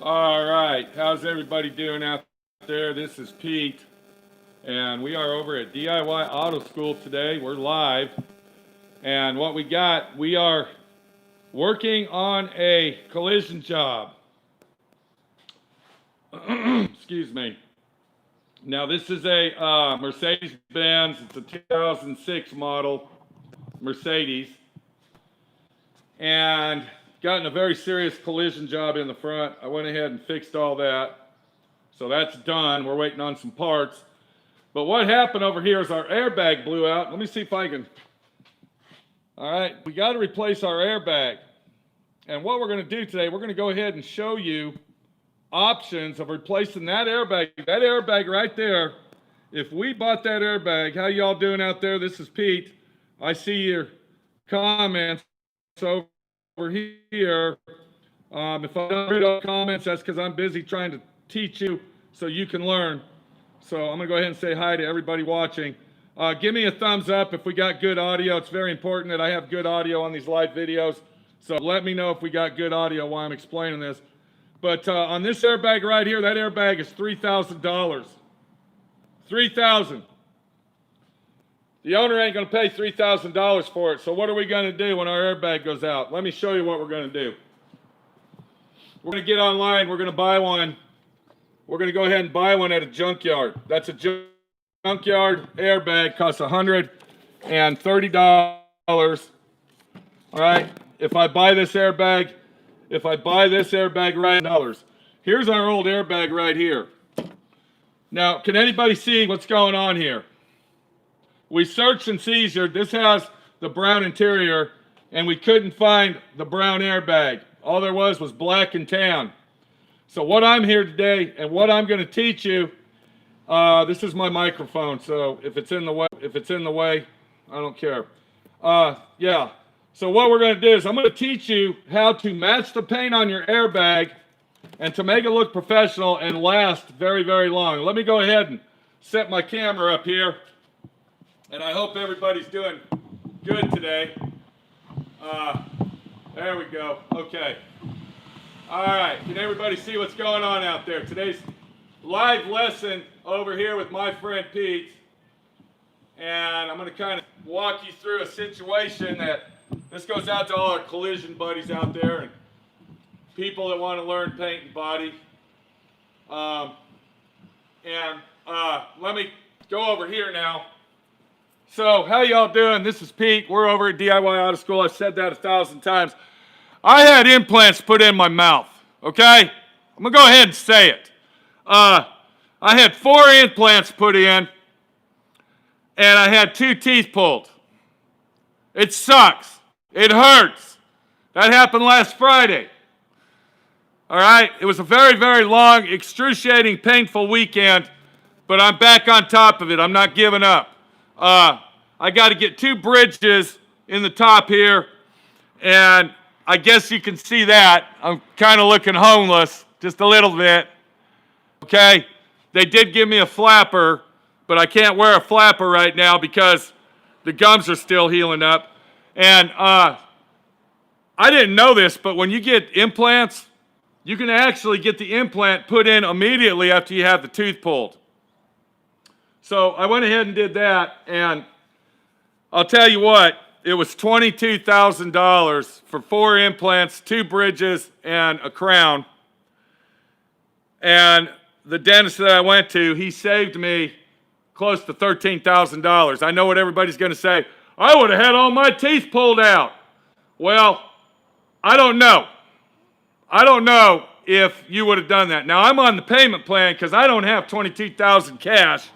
All right, how's everybody doing out there? This is Pete, and we are over at D.I.Y. Auto School today. We're live, and what we got, we are working on a collision job. Excuse me. Now, this is a Mercedes Benz. It's a 2006 model Mercedes, and gotten a very serious collision job in the front. I went ahead and fixed all that. So that's done. We're waiting on some parts. But what happened over here is our airbag blew out. Let me see if I can. All right, we got to replace our airbag. And what we're going to do today, we're going to go ahead and show you options of replacing that airbag. That airbag right there. If we bought that airbag, how y'all doing out there? This is Pete. I see your comments over here. If I don't read all comments, that's because I'm busy trying to teach you so you can learn. So I'm going to go ahead and say hi to everybody watching. Give me a thumbs up if we got good audio. It's very important that I have good audio on these live videos. So let me know if we got good audio while I'm explaining this. But on this airbag right here, that airbag is $3,000. $3,000. The owner ain't going to pay $3,000 for it, so what are we going to do when our airbag goes out? Let me show you what we're going to do. We're going to get online, we're going to buy one. We're going to go ahead and buy one at a junkyard. That's a junkyard airbag, costs $130. All right, if I buy this airbag right now, here's our old airbag right here. Now, can anybody see what's going on here? We searched and seizured. This has the brown interior, and we couldn't find the brown airbag. All there was black and tan. So what I'm here today, and what I'm going to teach you, this is my microphone. So if it's in the way, I don't care. Yeah. So what we're going to do is I'm going to teach you how to match the paint on your airbag, and to make it look professional and last very, very long. Let me go ahead and set my camera up here. And I hope everybody's doing good today. There we go. Okay. All right. Can everybody see what's going on out there? Today's live lesson over here with my friend Pete. And I'm going to kind of walk you through a situation that this goes out to all our collision buddies out there and people that want to learn paint and body. Let me go over here now. So, how y'all doing? This is Pete. We're over at D.I.Y. Auto School. I've said that 1,000 times. I had implants put in my mouth, okay? I'm going to go ahead and say it. I had 4 implants put in, and I had 2 teeth pulled. It sucks. It hurts. That happened last Friday. All right? It was a very, very long, excruciating, painful weekend, but I'm back on top of it. I'm not giving up. I got to get 2 bridges in the top here, and I guess you can see that. I'm kind of looking homeless, just a little bit. Okay? They did give me a flapper, but I can't wear a flapper right now because the gums are still healing up. And I didn't know this, but when you get implants, you can actually get the implant put in immediately after you have the tooth pulled. So I went ahead and did that, and I'll tell you what, it was $22,000 for 4 implants, 2 bridges, and a crown. And the dentist that I went to, he saved me close to $13,000. I know what everybody's going to say. I would have had all my teeth pulled out. Well, I don't know. I don't know if you would have done that. Now, I'm on the payment plan because I don't have $22,000 cash.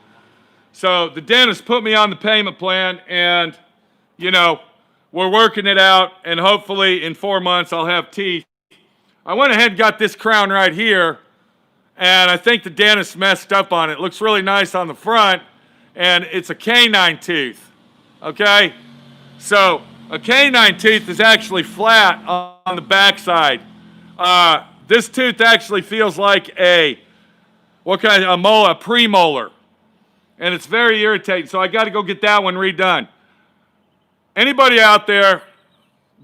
So the dentist put me on the payment plan, and, you know, we're working it out, and hopefully in 4 months I'll have teeth. I went ahead and got this crown right here, and I think the dentist messed up on it. It looks really nice on the front, and it's a canine tooth, okay? So a canine tooth is actually flat on the backside. This tooth actually feels like a molar, a premolar. And it's very irritating, so I got to go get that one redone. Anybody out there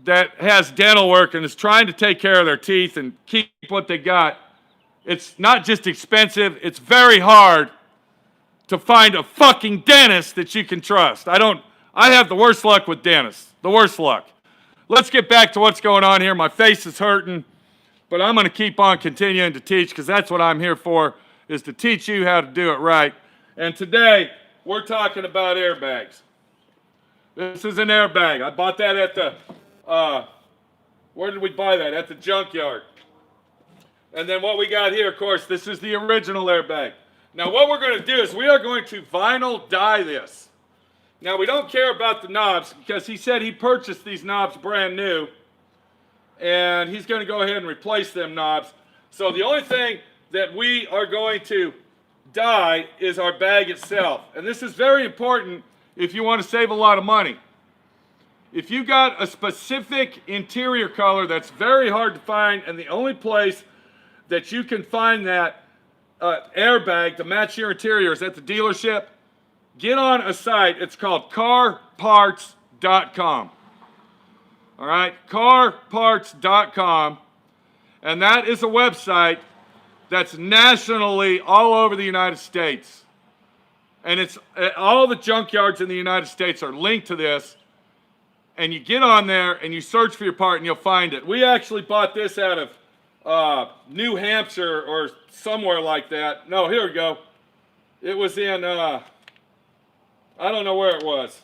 that has dental work and is trying to take care of their teeth and keep what they got, It's not just expensive, it's very hard to find a fucking dentist that you can trust. I have the worst luck with dentists, the worst luck. Let's get back to what's going on here. My face is hurting, but I'm going to keep on continuing to teach because that's what I'm here for, is to teach you how to do it right. And today, we're talking about airbags. This is an airbag. I bought that at the, where did we buy that? At the Junkyard. And then what we got here, of course, this is the original airbag. Now what we're going to do is we are going to vinyl dye this. Now we don't care about the knobs because he said he purchased these knobs brand new. And he's going to go ahead and replace them knobs. So the only thing that we are going to dye is our bag itself. And this is very important if you want to save a lot of money. If you got a specific interior color that's very hard to find, and the only place that you can find that airbag to match your interior is at the dealership, get on a site. It's called carparts.com. All right, carparts.com. And that is a website that's nationally all over the United States. And it's all the junkyards in the United States are linked to this. And you get on there and you search for your part and you'll find it. We actually bought this out of New Hampshire or somewhere like that. No, here we go. It was in, I don't know where it was.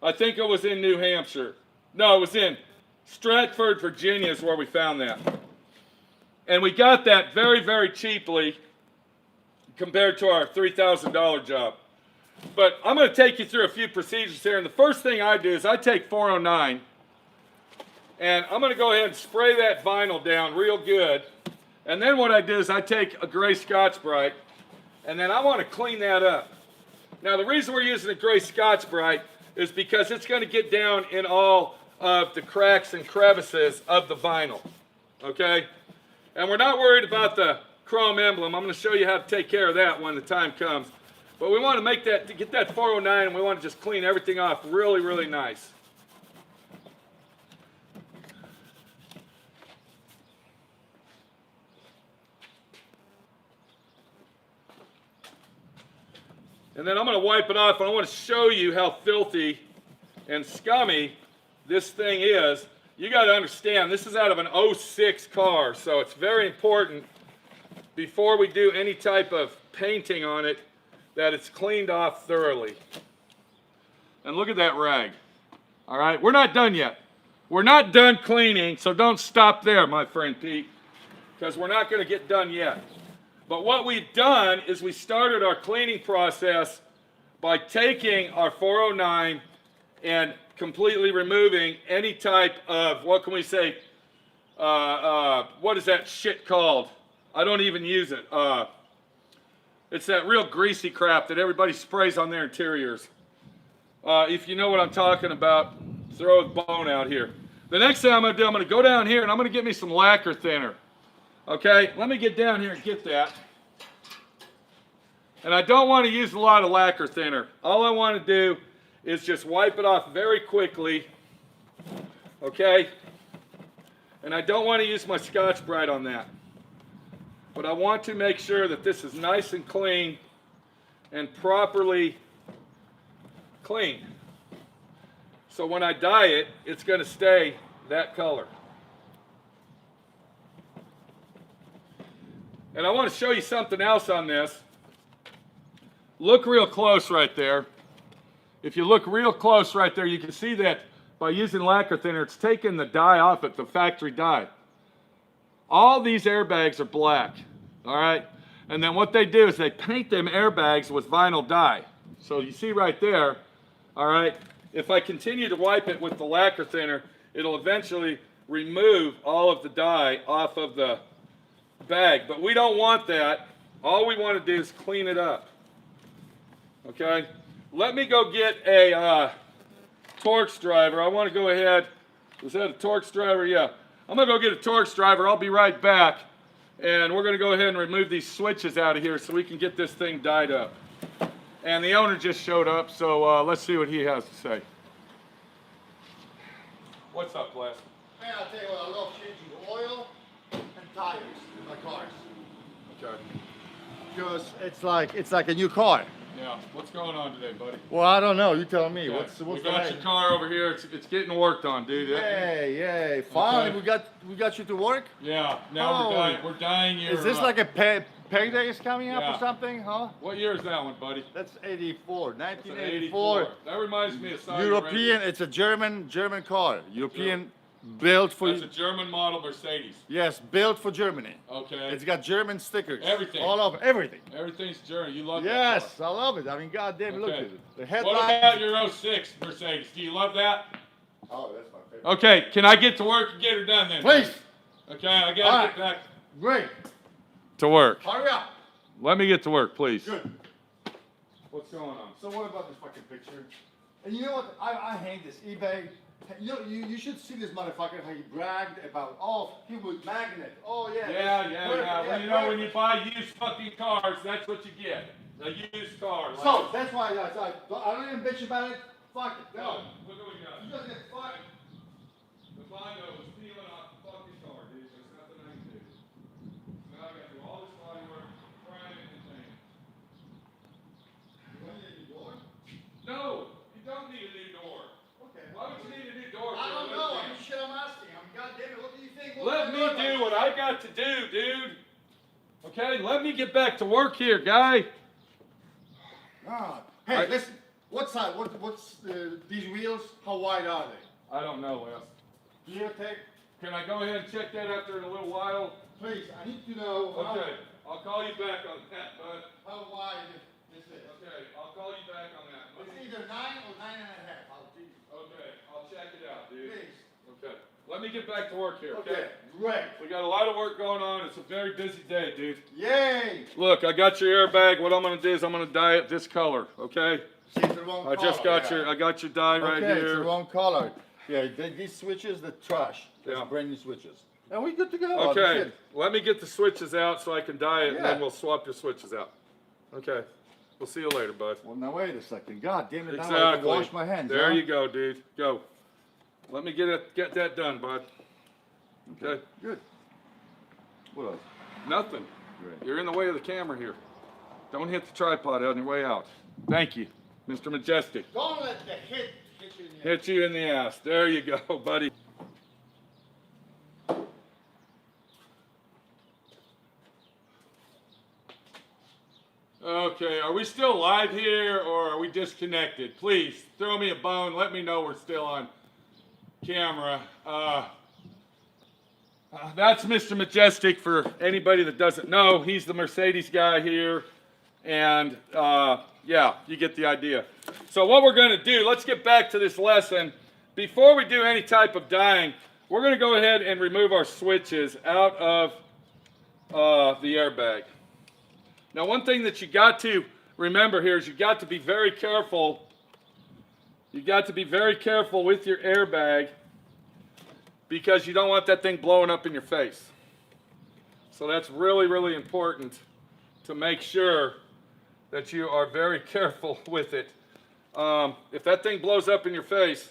I think it was in New Hampshire. No, it was in Stratford, Virginia is where we found that. And we got that very, very cheaply compared to our $3,000 job. But I'm going to take you through a few procedures here. And the first thing I do is I take 409. And I'm going to go ahead and spray that vinyl down real good. And then what I do is I take a gray Scotch-Brite, and then I want to clean that up. Now the reason we're using a gray Scotch-Brite is because it's going to get down in all of the cracks and crevices of the vinyl. Okay? And we're not worried about the chrome emblem. I'm going to show you how to take care of that when the time comes. But we want to make that, to get that 409, and we want to just clean everything off really, really nice. And then I'm going to wipe it off, and I want to show you how filthy and scummy this thing is. You got to understand, this is out of an 06 car, so it's very important before we do any type of painting on it that it's cleaned off thoroughly. And look at that rag. All right, we're not done yet. We're not done cleaning, so don't stop there, my friend Pete, because we're not going to get done yet. But what we've done is we started our cleaning process by taking our 409 and completely removing any type of, what can we say, what is that shit called? I don't even use it. It's that real greasy crap that everybody sprays on their interiors. If you know what I'm talking about, throw a bone out here. The next thing I'm going to do, I'm going to go down here and I'm going to get me some lacquer thinner. Okay, let me get down here and get that. And I don't want to use a lot of lacquer thinner. All I want to do is just wipe it off very quickly. Okay? And I don't want to use my Scotch-Brite on that. But I want to make sure that this is nice and clean and properly clean. So when I dye it, it's going to stay that color. And I want to show you something else on this. Look real close right there. If you look real close right there, you can see that by using lacquer thinner, it's taking the dye off it, the factory dye. All these airbags are black, all right? And then what they do is they paint them airbags with vinyl dye. So you see right there, all right, if I continue to wipe it with the lacquer thinner, it'll eventually remove all of the dye off of the bag. But we don't want that. All we want to do is clean it up. Okay? Let me go get a Torx driver. I want to go ahead. Was that a Torx driver? Yeah. I'm going to go get a Torx driver. I'll be right back. And we're going to go ahead and remove these switches out of here so we can get this thing dyed up. And the owner just showed up, so let's see what he has to say. What's up, Les? Man, I'll tell you what, I love changing oil and tires in my cars. Okay. Because it's like a new car. Yeah. What's going on today, buddy? Well, I don't know. You tell me. Okay. What's we the got name? your car over here. It's getting worked on, dude. Yay! Finally, Okay. we got you to work. Yeah. Now we're dying your. Is this like a payday is coming up Yeah. or something, huh? What year is that one, buddy? That's 84, That's an 1984. That reminds me of Saudi European. Arabia. It's a German car. European, built for. That's a German model Mercedes. Yes, built for Germany. Okay. It's got German stickers. Everything. All over everything. Everything's German. You love that Yes, car. I love it. I mean, goddamn, look at Okay. it. The What headlight. about your 06 Mercedes? Do you love that? Oh, that's my favorite. Okay, can I get to work and get her done then? Please. Okay, I All gotta right. get back Great. to work. Hurry up. Let me get to work, please. Good. What's going on? So what about this fucking picture? And you know what? I hate this eBay. You know, you should see this motherfucker how he bragged about, oh, he was magnet. Oh yeah. Yeah. Well, you know, when you buy used fucking cars, that's what you get. A used car. Like So that's why I don't even bitch about it. Fuck it. no, No. look what we got. You just get fucked. The Bondo was peeling off the fucking car, dude. There's nothing I can do. Now I got to do all this body work, priming and painting. You want me to do more? No, you don't need a new door. Okay. Why would you need a new door? I for don't a know. lift I'm kit? shit. I'm asking. I'm goddamn it. What do you think? Let me do what I got to do, dude. Okay, let me get back to work here, guy. Ah. Hey, listen. What size? What's these wheels? How wide are they? I don't know, Les. Geotech? Can I go ahead and check that after in a little while? Please, I need to know Okay, I'll call you back on that, bud. how wide this is. Okay, I'll call you back on that. It's either 9 or 9.5. Okay, I'll check it out, dude. Please. Okay, let me get back to work here, Okay, okay? great. We got a lot of work going on. It's a very busy day, dude. Yay! Look, I got your airbag. What I'm gonna do is I'm gonna dye it this color, okay? See, it's the wrong I color. just got yeah. I got your dye right okay, it's the here. wrong color. Yeah, these switches, the trash. They're Yeah. brand new switches. And we good to go. Okay, Shit. let me get the switches out so I can dye it, and Yeah. then we'll swap your switches out. Okay, we'll see you later, bud. Well, now wait a second. God damn it! Now I have to Exactly. wash my hands. There huh? you go, dude. Go. Let me get that done, bud. Okay. Good. What else? Nothing. Great. You're in the way of the camera here. Don't hit the tripod on your way out. Thank you, Mr. Majestic. Don't let the hit you in the Hit you in the ass. There you go, buddy. Okay, are we still live here or are we disconnected? Please throw me a bone. Let me know we're still on camera. That's Mr. Majestic for anybody that doesn't know. He's the Mercedes guy here. And yeah, you get the idea. So what we're going to do, let's get back to this lesson. Before we do any type of dyeing, we're going to go ahead and remove our switches out of the airbag. Now, one thing that you got to remember here is you got to be very careful. You got to be very careful with your airbag because you don't want that thing blowing up in your face. So that's really, really important to make sure that you are very careful with it. If that thing blows up in your face,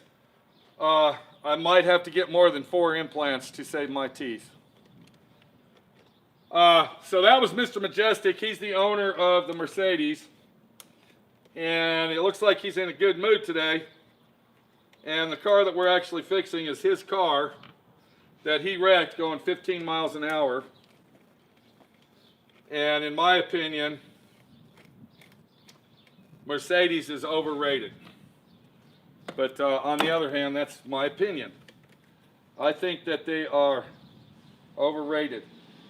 I might have to get more than 4 implants to save my teeth. So that was Mr. Majestic. He's the owner of the Mercedes. And it looks like he's in a good mood today. And the car that we're actually fixing is his car that he wrecked going 15 miles an hour. And in my opinion, Mercedes is overrated. But on the other hand, that's my opinion. I think that they are overrated.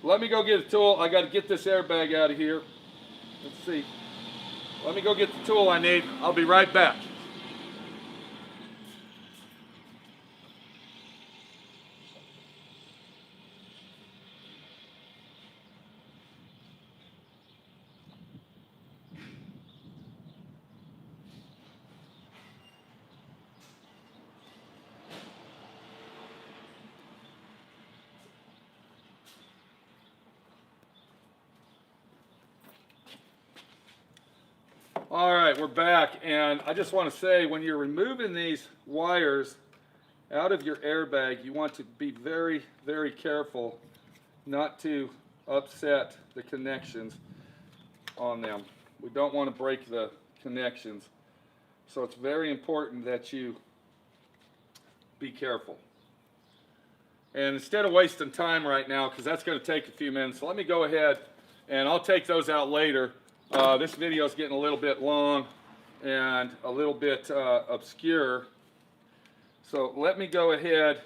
Let me go get a tool. I got to get this airbag out of here. Let's see. Let me go get the tool I need. I'll be right back. All right, we're back, and I just want to say when you're removing these wires out of your airbag, you want to be very, very careful not to upset the connections on them. We don't want to break the connections. So it's very important that you be careful. And instead of wasting time right now, because that's going to take a few minutes, let me go ahead and I'll take those out later. This video is getting a little bit long and a little bit obscure. So let me go ahead.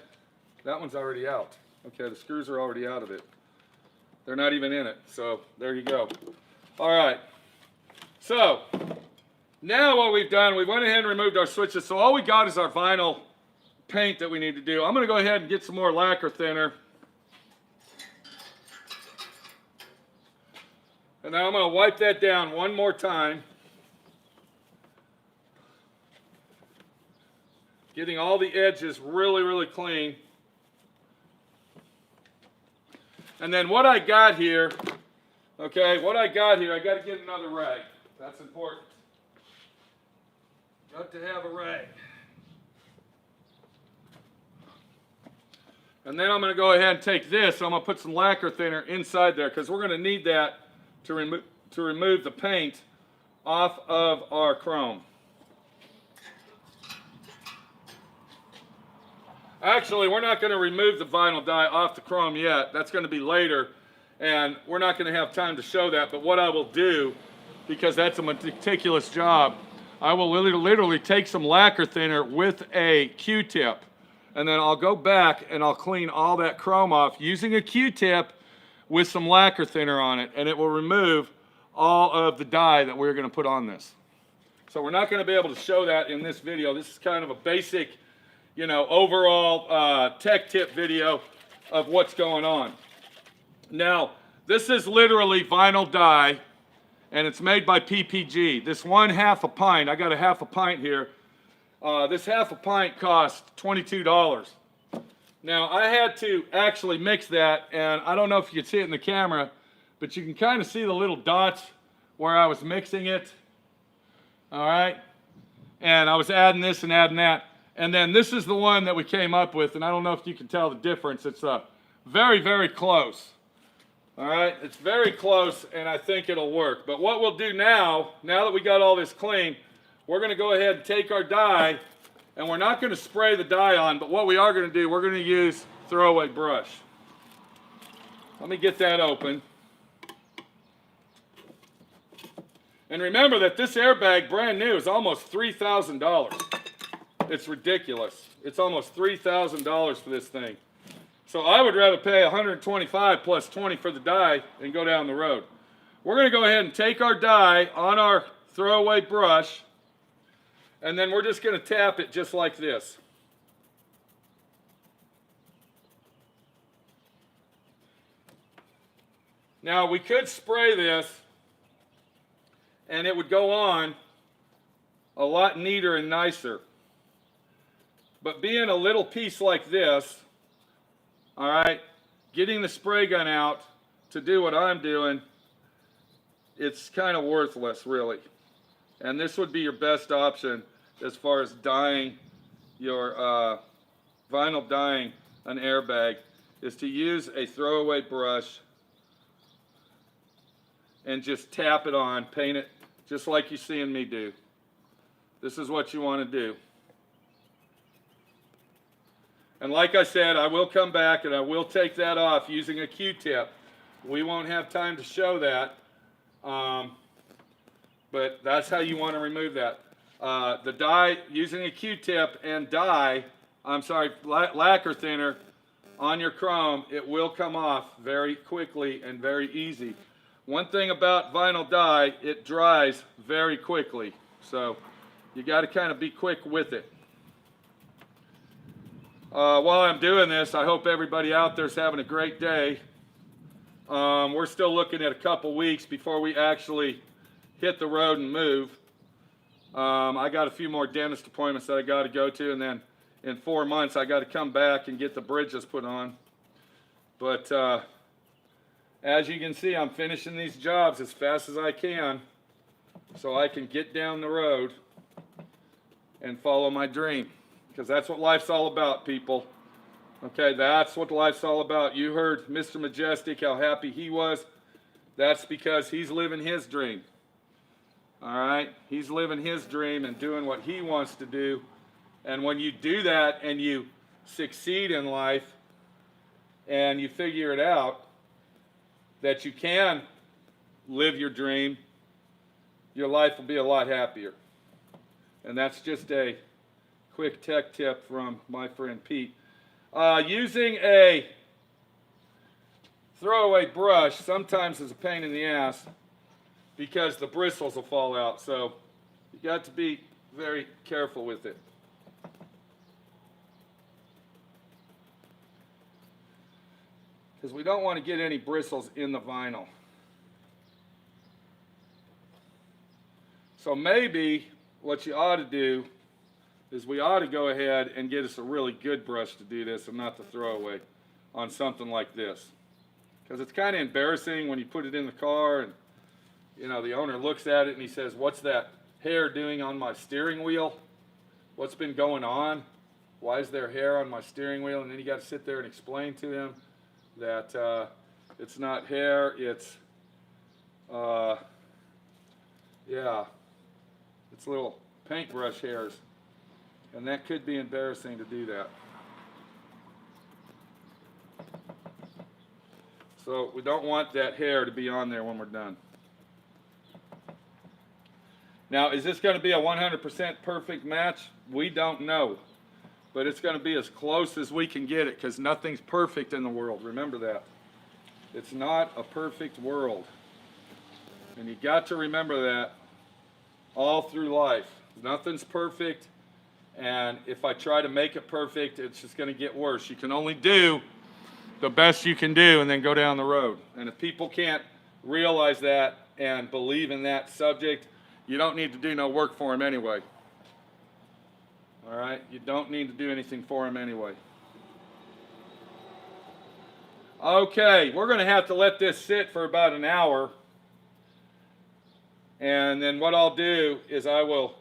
That one's already out. Okay, the screws are already out of it. They're not even in it. So there you go. All right. So now what we've done, we went ahead and removed our switches. So all we got is our vinyl paint that we need to do. I'm going to go ahead and get some more lacquer thinner. And now I'm going to wipe that down one more time. Getting all the edges really, really clean. And then what I got here, okay, I got to get another rag. That's important. Got to have a rag. And then I'm going to go ahead and take this. I'm going to put some lacquer thinner inside there because we're going to need that to remove the paint off of our chrome. Actually, we're not going to remove the vinyl dye off the chrome yet. That's going to be later, and we're not going to have time to show that. But what I will do, because that's a meticulous job, I will literally take some lacquer thinner with a Q-tip, and then I'll go back and I'll clean all that chrome off using a Q-tip with some lacquer thinner on it, and it will remove all of the dye that we're going to put on this. So we're not going to be able to show that in this video. This is kind of a basic, overall tech tip video of what's going on. Now, this is literally vinyl dye, and it's made by PPG. This one half a pint, I got a half a pint here. This half a pint cost $22. Now, I had to actually mix that, and I don't know if you can see it in the camera, but you can kind of see the little dots where I was mixing it. All right? And I was adding this and adding that. And then this is the one that we came up with, and I don't know if you can tell the difference. It's very, very close. All right? It's very close, and I think it'll work. But what we'll do now that we got all this clean, we're going to go ahead and take our dye, and we're not going to spray the dye on, but what we are going to do, we're going to use throwaway brush. Let me get that open. And remember that this airbag, brand new, is almost $3,000. It's ridiculous. It's almost $3,000 for this thing. So I would rather pay $125 plus $20 for the dye and go down the road. We're going to go ahead and take our dye on our throwaway brush, and then we're just going to tap it just like this. Now we could spray this and it would go on a lot neater and nicer. But being a little piece like this, all right, getting the spray gun out to do what I'm doing, it's kind of worthless, really. And this would be your best option as far as dyeing your vinyl dyeing an airbag, is to use a throwaway brush and just tap it on, paint it just like you're seeing me do. This is what you want to do. And like I said, I will come back and I will take that off using a Q-tip. We won't have time to show that, but that's how you want to remove that. The dye, using a Q-tip and lacquer thinner on your chrome, it will come off very quickly and very easy. One thing about vinyl dye, it dries very quickly, so you got to kind of be quick with it. While I'm doing this, I hope everybody out there's having a great day. We're still looking at a couple weeks before we actually hit the road and move. I got a few more dentist appointments that I got to go to, and then in 4 months I got to come back and get the bridges put on. But as you can see, I'm finishing these jobs as fast as I can so I can get down the road and follow my dream. Because that's what life's all about, people. Okay, that's what life's all about. You heard Mr. Majestic, how happy he was. That's because he's living his dream. All right? He's living his dream and doing what he wants to do. And when you do that and you succeed in life and you figure it out, that you can live your dream, your life will be a lot happier. And that's just a quick tech tip from my friend Pete. Using a throwaway brush sometimes is a pain in the ass because the bristles will fall out. So you got to be very careful with it. Because we don't want to get any bristles in the vinyl. So maybe what you ought to do is we ought to go ahead and get us a really good brush to do this and not the throwaway on something like this. Because it's kind of embarrassing when you put it in the car and, you know, the owner looks at it and he says, "What's that hair doing on my steering wheel? What's been going on? Why is there hair on my steering wheel?" And then you got to sit there and explain to them that it's not hair, it's, it's little paintbrush hairs. And that could be embarrassing to do that. So we don't want that hair to be on there when we're done. Now, is this going to be a 100% perfect match? We don't know. But it's going to be as close as we can get it because nothing's perfect in the world. Remember that. It's not a perfect world. And you got to remember that all through life. Nothing's perfect. And if I try to make it perfect, it's just going to get worse. You can only do the best you can do and then go down the road. And if people can't realize that and believe in that subject, you don't need to do no work for them anyway. All right? You don't need to do anything for them anyway. Okay, we're going to have to let this sit for about an hour. And then what I'll do is I will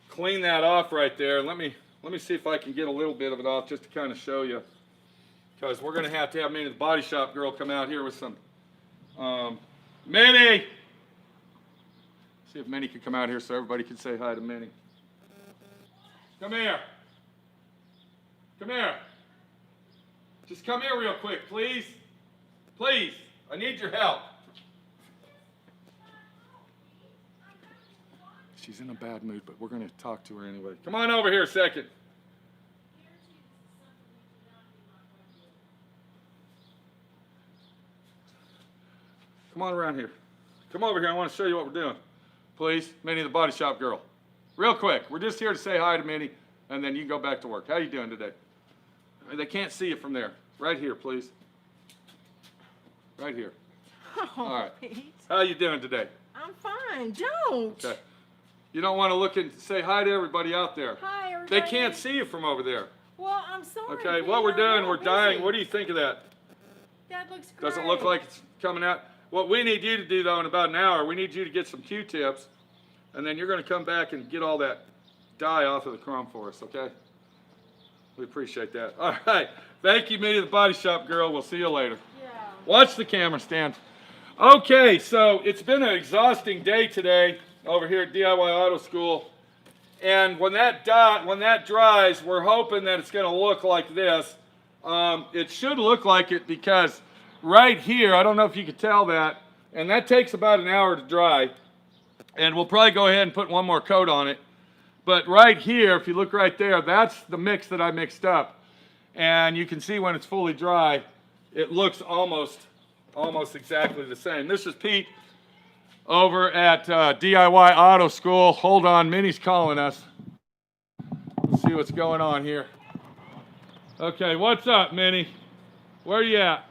clean that off right there. Let me see if I can get a little bit of it off just to kind of show you. Because we're going to have Minnie the body shop girl come out here with some Minnie! See if Minnie could come out here so everybody can say hi to Minnie. Come here. Come here. Just come here real quick, please. Please. I need your help. She's in a bad mood, but we're going to talk to her anyway. Come on over here a second. Come on around here. Come over here. I want to show you what we're doing. Please, Minnie the body shop girl. Real quick. We're just here to say hi to Minnie, and then you can go back to work. How you doing today? They can't see you from there. Right here, please. Right here. Oh, all right. Pete. How you doing today? I'm fine. Don't. Okay. You don't want to look and say hi to everybody out there. Hi, everybody. They can't see you from over there. Well, I'm sorry. Okay, Pete. what we're I'm doing, real we're busy. dying. What do you think of that? That looks great. Doesn't look like it's coming out. What we need you to do, though, in about an hour, we need you to get some Q-tips, and then you're going to come back and get all that dye off of the chrome for us, okay? We appreciate that. All right. Thank you, Minnie the body shop girl. We'll see you later. Yeah. Watch the camera stand. Okay, so it's been an exhausting day today over here at DIY Auto School. And when that dries, we're hoping that it's going to look like this. It should look like it because right here, I don't know if you could tell that, and that takes about an hour to dry. And we'll probably go ahead and put one more coat on it. But right here, if you look right there, that's the mix that I mixed up. And you can see when it's fully dry, it looks almost exactly the same. This is Pete over at DIY Auto School. Hold on, Minnie's calling us. Let's see what's going on here. Okay, what's up, Minnie? Where are you at?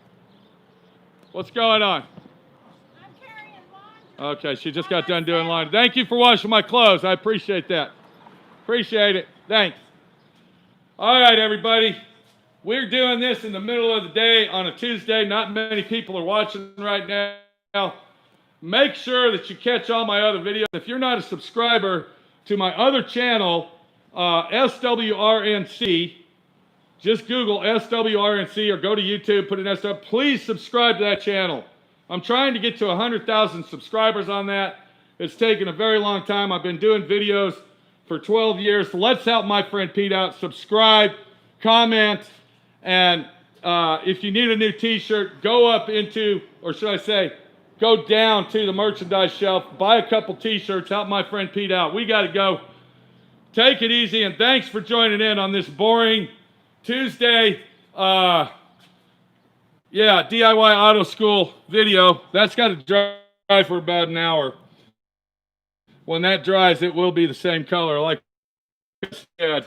What's going on? I'm carrying laundry. Okay, she just got done doing laundry. Thank you for washing my clothes. I appreciate that. Appreciate it. Thanks. All right, everybody. We're doing this in the middle of the day on a Tuesday. Not many people are watching right now. Make sure that you catch all my other videos. If you're not a subscriber to my other channel, SWRNC, Just Google SWRNC or go to YouTube, put an SW. Please subscribe to that channel. I'm trying to get to 100,000 subscribers on that. It's taken a very long time. I've been doing videos for 12 years. Let's help my friend Pete out. Subscribe, comment, and if you need a new t-shirt, go up into, or should I say, go down to the merchandise shelf, buy a couple t-shirts, help my friend Pete out. We got to go. Take it easy, and thanks for joining in on this boring Tuesday, DIY Auto School video. That's got to dry for about an hour. When that dries, it will be the same color. Like I said,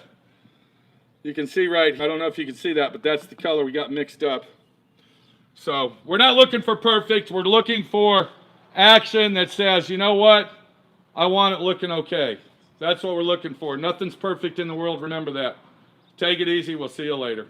you can see right, I don't know if you can see that, but that's the color we got mixed up. So we're not looking for perfect. We're looking for action that says, you know what? I want it looking okay. That's what we're looking for. Nothing's perfect in the world. Remember that. Take it easy. We'll see you later.